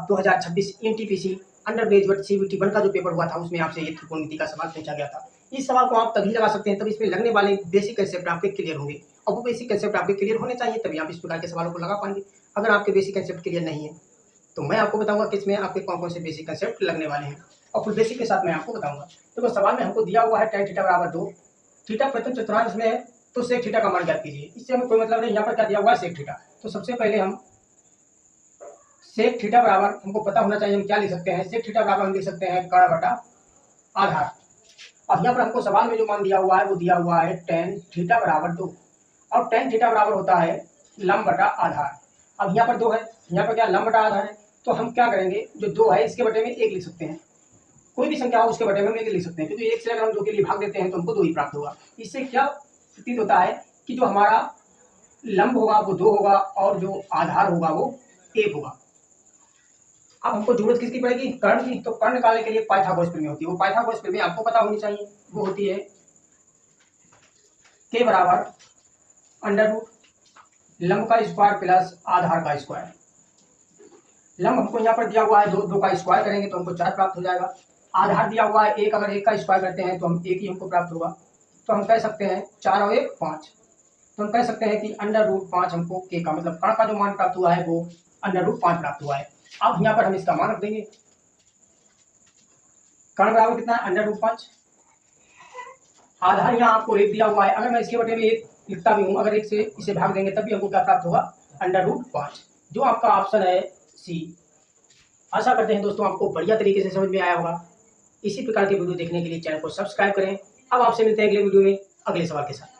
2026 NTPC under graduate CBT 1 का जो paper हुआ था उसमें आपसे ये त्रिकोणमिति का सवाल पूछा गया था। इस सवाल को आप तभी लगा सकते हैं तब इसमें लगने वाले बेसिक कंसेप्ट आपके क्लियर होंगे और वो बेसिक कंसेप्ट आपके क्लियर होने चाहिए तभी आप इस प्रकार के सवालों को लगा पाएंगे। अगर आपके बेसिक कंसेप्ट क्लियर नहीं है तो मैं आपको बताऊंगा कि इसमें आपके कौन कौन से बेसिक कंसेप्ट लगने वाले हैं और फुल बेसिक के साथ मैं आपको बताऊंगा। देखो सवाल में हमको दिया हुआ है tan थीटा बराबर 2, थीटा प्रथम चतुर्थांश में है तो सेक थीटा का मान ज्ञात कीजिए। इससे हमें कोई मतलब नहीं, यहाँ पर क्या दिया हुआ है सेक थीटा। तो सबसे पहले हम सेक थीटा बराबर हमको पता होना चाहिए हम क्या लिख सकते हैं। सेक थीटा बराबर हम लिख सकते हैं कर्ण बटा आधार। अब यहाँ पर हमको सवाल में जो मान दिया हुआ है वो दिया हुआ है tan थीटा बराबर 2 और tan थीटा बराबर होता है लंब बटा आधार। अब यहाँ पर 2 है, यहाँ पर क्या लंब बटा आधार है तो हम क्या करेंगे जो 2 है इसके बटे में 1 लिख सकते हैं। कोई भी संख्या हो उसके बटे में हम 1 लिख सकते हैं क्योंकि 1 से अगर हम 2 के लिए भाग देते हैं तो हमको 2 ही प्राप्त होगा। इससे क्या प्रतीत होता है कि जो हमारा लंब होगा वो 2 होगा और जो आधार होगा वो 1 होगा। अब हमको जरूरत किसकी पड़ेगी, कर्ण की। तो कर्ण निकालने के लिए पाइथागोरस प्रमेय होती है। वो पाइथागोरस प्रमेय आपको पता होनी चाहिए, वो होती है k बराबर अंडर रूट लंब का स्क्वायर प्लस आधार का स्क्वायर। लंब हमको यहाँ पर दिया हुआ है 2 का स्क्वायर करेंगे तो हमको 4 प्राप्त हो जाएगा। आधार दिया हुआ है 1, अगर 1 का स्क्वायर करते हैं तो हम 1 ही हमको प्राप्त होगा। तो हम कह सकते हैं 4 और 1 5। तो हम कह सकते हैं कि अंडर रूट 5 हमको k का मतलब कर्ण का जो मान प्राप्त हुआ है वो अंडर रूट 5 प्राप्त हुआ है। अब यहाँ पर हम इसका मान रख देंगे। कर्ण बराबर कितना है अंडर रूट 5। आधार यहाँ आपको 1 दिया हुआ है, अगर मैं इसके बटे में 1 लिखता भी हूँ, अगर 1 से इसे भाग देंगे तब भी हमको क्या प्राप्त होगा अंडर रूट 5, जो आपका ऑप्शन है सी। आशा करते हैं दोस्तों आपको बढ़िया तरीके से समझ में आया होगा। इसी प्रकार के वीडियो देखने के लिए चैनल को सब्सक्राइब करें। अब आपसे मिलते हैं अगले वीडियो में अगले सवाल के साथ।